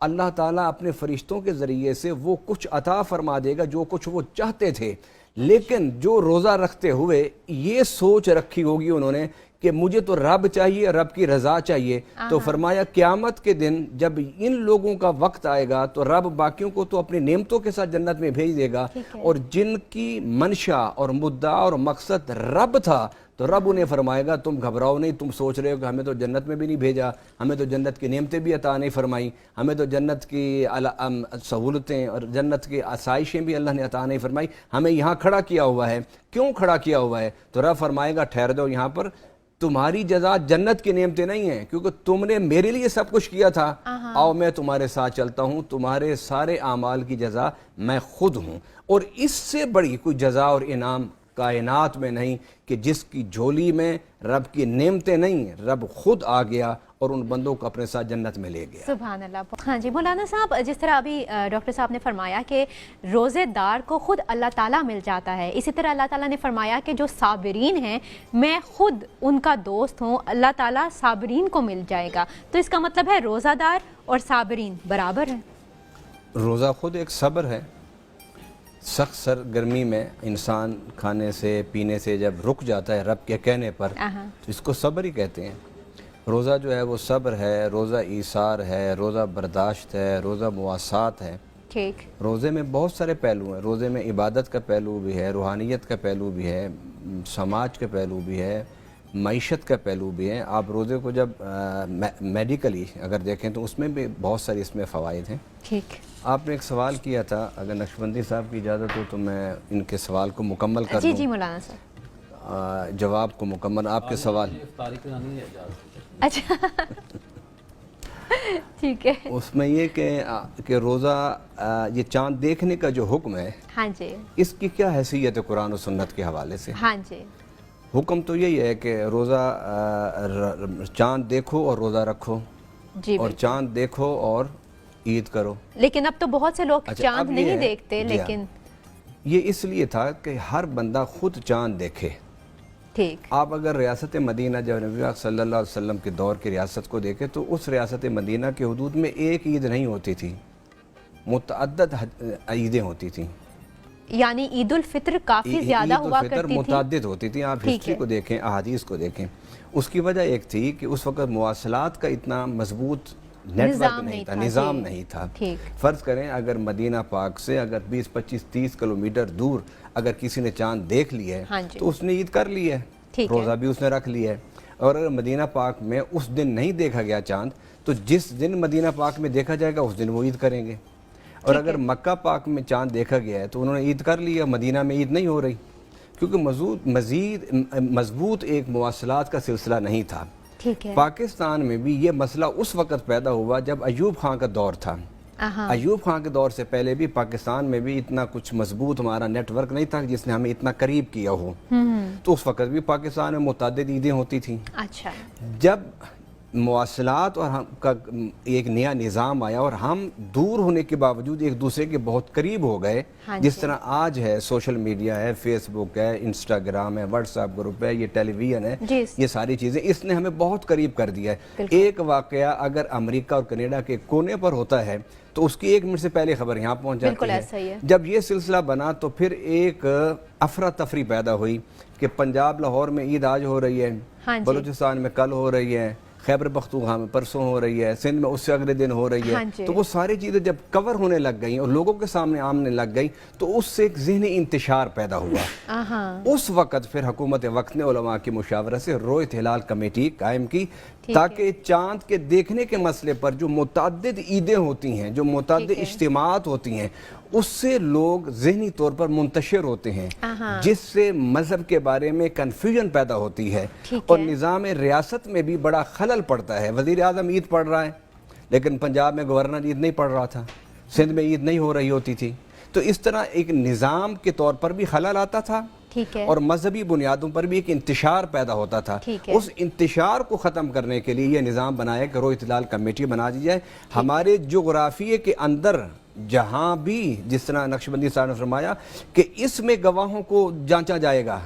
اللہ تعالیٰ اپنے فرشتوں کے ذریعے سے وہ کچھ عطا فرما دے گا جو کچھ وہ چاہتے تھے، لیکن جو روزہ رکھتے ہوئے یہ سوچ رکھی ہوگی انہوں نے کہ مجھے تو رب چاہیے، رب کی رضا چاہیے، تو فرمایا قیامت کے دن جب ان لوگوں کا وقت آئے گا تو رب باقیوں کو تو اپنی نعمتوں کے ساتھ جنت میں بھیج دے گا، اور جن کی منشا اور مدعا اور مقصد رب تھا تو رب انہیں فرمائے گا تم گھبراؤ نہیں، تم سوچ رہے ہو کہ ہمیں تو جنت میں بھی نہیں بھیجا، ہمیں تو جنت کی نعمتیں بھی عطا نہیں فرمائی، ہمیں تو جنت کی سہولتیں اور جنت کی آسائشیں بھی اللہ نے عطا نہیں فرمائی، ہمیں یہاں کھڑا کیا ہوا ہے، کیوں کھڑا کیا ہوا ہے؟ تو رب فرمائے گا ٹھہر دو یہاں پر، تمہاری جزا جنت کی نعمتیں نہیں ہیں کیونکہ تم نے میرے لیے سب کچھ کیا تھا، آؤ میں تمہارے ساتھ چلتا ہوں، تمہارے سارے اعمال کی جزا میں خود ہوں۔ اور اس سے بڑی کوئی جزا اور انعام کائنات میں نہیں کہ جس کی جھولی میں رب کی نعمتیں نہیں ہیں، رب خود آ گیا اور ان بندوں کو اپنے ساتھ جنت میں لے گیا۔ سبحان اللہ۔ ہاں جی مولانا صاحب، جس طرح ابھی ڈاکٹر صاحب نے فرمایا کہ روزے دار کو خود اللہ تعالیٰ مل جاتا ہے، اسی طرح اللہ تعالیٰ نے فرمایا کہ جو صابرین ہیں میں خود ان کا دوست ہوں، اللہ تعالیٰ صابرین کو مل جائے گا، تو اس کا مطلب ہے روزہ دار اور صابرین برابر ہیں؟ روزہ خود ایک صبر ہے، سخت سرگرمی میں انسان کھانے سے پینے سے جب رک جاتا ہے رب کے کہنے پر تو اس کو صبر ہی کہتے ہیں۔ روزہ جو ہے وہ صبر ہے، روزہ ایثار ہے، روزہ برداشت ہے، روزہ مواسات ہے۔ ٹھیک۔ روزے میں بہت سارے پہلو ہیں، روزے میں عبادت کا پہلو بھی ہے، روحانیت کا پہلو بھی ہے، سماج کا پہلو بھی ہے، معیشت کا پہلو بھی ہے۔ آپ روزے کو جب میڈیکلی اگر دیکھیں تو اس میں بھی بہت ساری اس میں فوائد ہیں۔ ٹھیک۔ آپ نے ایک سوال کیا تھا، اگر نقشبندی صاحب کی اجازت ہو تو میں ان کے سوال کو مکمل کر دوں۔ جی مولانا صاحب۔ جواب کو مکمل آپ کے سوال۔ اچھا ٹھیک ہے۔ اس میں یہ کہ روزہ یہ چاند دیکھنے کا جو حکم ہے، ہاں جی، اس کی کیا حیثیت ہے قرآن و سنت کے حوالے سے؟ ہاں جی۔ حکم تو یہی ہے کہ روزہ چاند دیکھو اور روزہ رکھو، جی اور چاند دیکھو اور عید کرو۔ لیکن اب تو بہت سے لوگ چاند نہیں دیکھتے، لیکن یہ اس لیے تھا کہ ہر بندہ خود چاند دیکھے۔ ٹھیک۔ آپ اگر ریاست مدینہ جب نبی پاک صلی اللہ علیہ وسلم کے دور کی ریاست کو دیکھیں تو اس ریاست مدینہ کے حدود میں ایک عید نہیں ہوتی تھی، متعدد عیدیں ہوتی تھیں، یعنی عید الفطر کافی زیادہ ہوا کرتی تھی، متعدد ہوتی تھی۔ آپ ہسٹری کو دیکھیں، احادیث کو دیکھیں، اس کی وجہ ایک تھی کہ اس وقت مواصلات کا اتنا مضبوط نیٹ ورک نہیں تھا، نظام نہیں تھا۔ فرض کریں اگر مدینہ پاک سے اگر 20 25 30 کلومیٹر دور اگر کسی نے چاند دیکھ لیا ہے تو اس نے عید کر لی ہے، روزہ بھی اس نے رکھ لیا ہے۔ اور اگر مدینہ پاک میں اس دن نہیں دیکھا گیا چاند تو جس دن مدینہ پاک میں دیکھا جائے گا اس دن وہ عید کریں گے۔ اور اگر مکہ پاک میں چاند دیکھا گیا ہے تو انہوں نے عید کر لی ہے، مدینہ میں عید نہیں ہو رہی، کیونکہ مزید مضبوط ایک مواصلات کا سلسلہ نہیں تھا۔ پاکستان میں بھی یہ مسئلہ اس وقت پیدا ہوا جب ایوب خان کا دور تھا۔ ایوب خان کے دور سے پہلے بھی پاکستان میں بھی اتنا کچھ مضبوط ہمارا نیٹ ورک نہیں تھا جس نے ہمیں اتنا قریب کیا ہو، تو اس وقت بھی پاکستان میں متعدد عیدیں ہوتی تھیں۔ اچھا، جب مواصلات اور ہم کا ایک نیا نظام آیا اور ہم دور ہونے کے باوجود ایک دوسرے کے بہت قریب ہو گئے، جس طرح آج ہے سوشل میڈیا ہے، فیس بک ہے، انسٹاگرام ہے، واٹس ایپ گروپ ہے، یہ ٹیلی ویژن ہے، یہ ساری چیزیں اس نے ہمیں بہت قریب کر دیا ہے۔ ایک واقعہ اگر امریکہ اور کینیڈا کے کونے پر ہوتا ہے تو اس کی 1 منٹ سے پہلے خبر یہاں پہنچ جاتی ہے۔ جب یہ سلسلہ بنا تو پھر ایک افراتفری پیدا ہوئی کہ پنجاب لاہور میں عید آج ہو رہی ہے، بلوچستان میں کل ہو رہی ہے، خیبر پختونخوا میں پرسوں ہو رہی ہے، سندھ میں اس سے اگلے دن ہو رہی ہے۔ تو وہ ساری چیزیں جب کور ہونے لگ گئیں اور لوگوں کے سامنے آمنے لگ گئی تو اس سے ایک ذہنی انتشار پیدا ہوا۔ اس وقت پھر حکومت وقت نے علماء کی مشاورت سے رویت ہلال کمیٹی قائم کی تاکہ چاند کے دیکھنے کے مسئلے پر جو متعدد عیدیں ہوتی ہیں، جو متعدد اجتماعات ہوتی ہیں، اس سے لوگ ذہنی طور پر منتشر ہوتے ہیں، جس سے مذہب کے بارے میں کنفیوژن پیدا ہوتی ہے اور نظام ریاست میں بھی بڑا خلل پڑتا ہے۔ وزیر اعظم عید پڑھ رہا ہے لیکن پنجاب میں گورنر عید نہیں پڑھ رہا تھا، سندھ میں عید نہیں ہو رہی ہوتی تھی، تو اس طرح ایک نظام کے طور پر بھی خلل آتا تھا اور مذہبی بنیادوں پر بھی ایک انتشار پیدا ہوتا تھا۔ اس انتشار کو ختم کرنے کے لیے یہ نظام بنایا کہ رویت ہلال کمیٹی بنا دی جائے۔ ہمارے جغرافیے کے اندر جہاں بھی جس طرح نقشبندی صاحب نے فرمایا کہ اس میں گواہوں کو جانچا جائے گا،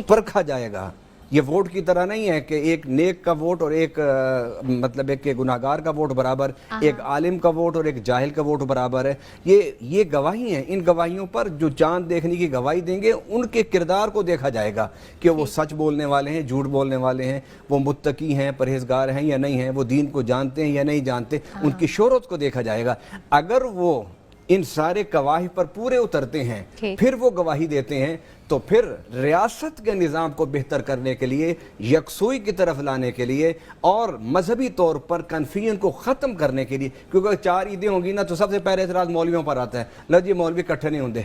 پرکھا جائے گا، یہ ووٹ کی طرح نہیں ہے کہ ایک نیک کا ووٹ اور ایک مطلب ایک گناہگار کا ووٹ برابر، ایک عالم کا ووٹ اور ایک جاہل کا ووٹ برابر ہے. یہ گواہی ہیں. ان گواہیوں پر جو چاند دیکھنے کی گواہی دیں گے ان کے کردار کو دیکھا جائے گا کہ وہ سچ بولنے والے ہیں، جھوٹ بولنے والے ہیں، وہ متقی ہیں، پرہیزگار ہیں یا نہیں ہیں، وہ دین کو جانتے ہیں یا نہیں جانتے. ان کی شہرت کو دیکھا جائے گا. اگر وہ ان سارے گواہی پر پورے اترتے ہیں، پھر وہ گواہی دیتے ہیں، تو پھر ریاست کے نظام کو بہتر کرنے کے لیے، یکسوئی کی طرف لانے کے لیے اور مذہبی طور پر کنفیوژن کو ختم کرنے کے لیے، کیونکہ 4 عیدیں ہوں گی نا تو سب سے پہلے اعتراض مولویوں پر آتا ہے، لو جی مولوی اکٹھے نہیں ہوندے.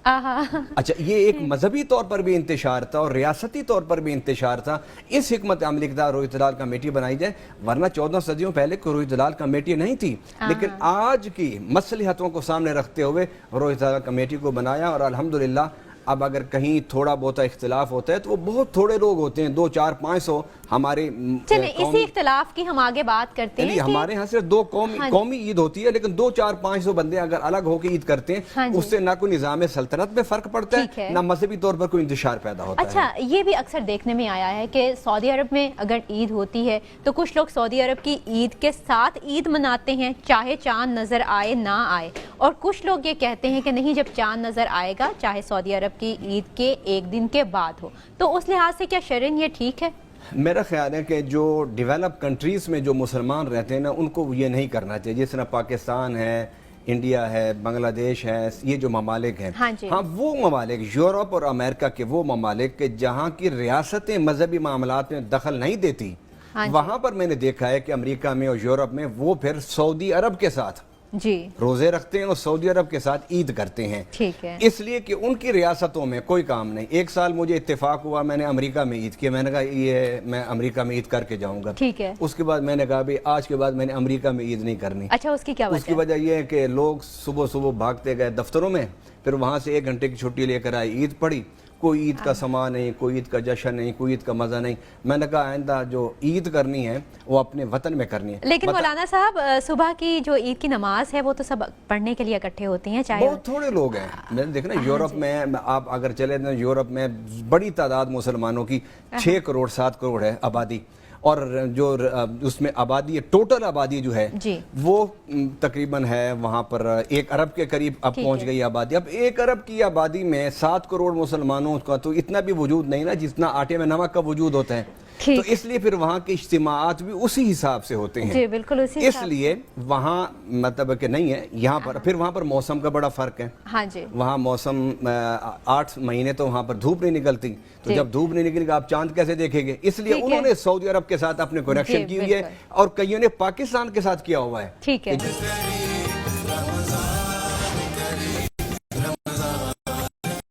اچھا یہ ایک مذہبی طور پر بھی انتشار تھا اور ریاستی طور پر بھی انتشار تھا. اس حکمت عملی کا روح دلال کمیٹی بنائی جائے، ورنہ 14 صدیوں پہلے کوئی روح دلال کمیٹی نہیں تھی. لیکن آج کی مصلحتوں کو سامنے رکھتے ہوئے روح دلال کمیٹی کو بنایا. اور الحمدللہ اب اگر کہیں تھوڑا بہت اختلاف ہوتا ہے تو وہ بہت تھوڑے لوگ ہوتے ہیں، 2 4 500 ہمارے. چلیں اسی اختلاف کی ہم آگے بات کرتے ہیں. ہمارے ہاں صرف 2 قومی عید ہوتی ہے، لیکن 2 4 500 بندے اگر الگ ہو کے عید کرتے ہیں، اس سے نہ کوئی نظام سلطنت میں فرق پڑتا ہے، نہ مذہبی طور پر کوئی انتشار پیدا ہوتا ہے. اچھا یہ بھی اکثر دیکھنے میں آیا ہے کہ سعودی عرب میں اگر عید ہوتی ہے تو کچھ لوگ سعودی عرب کی عید کے ساتھ عید مناتے ہیں، چاہے چاند نظر آئے نہ آئے، اور کچھ لوگ یہ کہتے ہیں کہ نہیں، جب چاند نظر آئے گا چاہے سعودی عرب کی عید کے 1 دن کے بعد ہو. تو اس لحاظ سے کیا شرعاً یہ ٹھیک ہے؟ میرا خیال ہے کہ جو ڈیولپ کنٹریز میں جو مسلمان رہتے ہیں نا، ان کو یہ نہیں کرنا چاہیے. جس طرح پاکستان ہے، انڈیا ہے، بنگلہ دیش ہے، یہ جو ممالک ہیں، ہاں وہ ممالک، یورپ اور امریکہ کے وہ ممالک کہ جہاں کی ریاستیں مذہبی معاملات میں دخل نہیں دیتی، وہاں پر میں نے دیکھا ہے کہ امریکہ میں اور یورپ میں وہ پھر سعودی عرب کے ساتھ روزے رکھتے ہیں اور سعودی عرب کے ساتھ عید کرتے ہیں. اس لیے کہ ان کی ریاستوں میں کوئی کام نہیں. ایک سال مجھے اتفاق ہوا، میں نے امریکہ میں عید کیا، میں نے کہا یہ میں امریکہ میں عید کر کے جاؤں گا. اس کے بعد میں نے کہا بھی آج کے بعد میں نے امریکہ میں عید نہیں کرنی. اچھا اس کی کیا وجہ؟ اس کی وجہ یہ ہے کہ لوگ صبح بھاگتے گئے دفتروں میں، پھر وہاں سے 1 گھنٹے کی چھٹی لے کر آئے، عید پڑھی، کوئی عید کا سما نہیں، کوئی عید کا جشن نہیں، کوئی عید کا مزہ نہیں. میں نے کہا آئندہ جو عید کرنی ہے وہ اپنے وطن میں کرنی ہے. لیکن مولانا صاحب صبح کی جو عید کی نماز ہے وہ تو سب پڑھنے کے لیے اکٹھے ہوتے ہیں، چاہے بہت تھوڑے لوگ ہیں. میں نے دیکھنا یورپ میں، آپ اگر چلے تو یورپ میں بڑی تعداد مسلمانوں کی 6 کروڑ 7 کروڑ ہے آبادی، اور جو اس میں آبادی ہے، ٹوٹل آبادی جو ہے وہ تقریباً ہے وہاں پر 1 ارب کے قریب اب پہنچ گئی آبادی. اب 1 ارب کی آبادی میں 7 کروڑ مسلمانوں کا تو اتنا بھی وجود نہیں نا جتنا آٹے میں نمک کا وجود ہوتا ہے. تو اس لیے پھر وہاں کے اجتماعات بھی اسی حساب سے ہوتے ہیں. جی بالکل اسی اس لیے وہاں مطلب کہ نہیں ہے یہاں پر. پھر وہاں پر موسم کا بڑا فرق ہے. وہاں موسم 8 مہینے تو وہاں پر دھوپ نہیں نکلتی، تو جب دھوپ نہیں نکلے گا آپ چاند کیسے دیکھیں گے؟ اس لیے انہوں نے سعودی عرب کے ساتھ اپنے کنیکشن کی ہوئی ہے، اور کئیوں نے پاکستان کے ساتھ کیا ہوا ہے.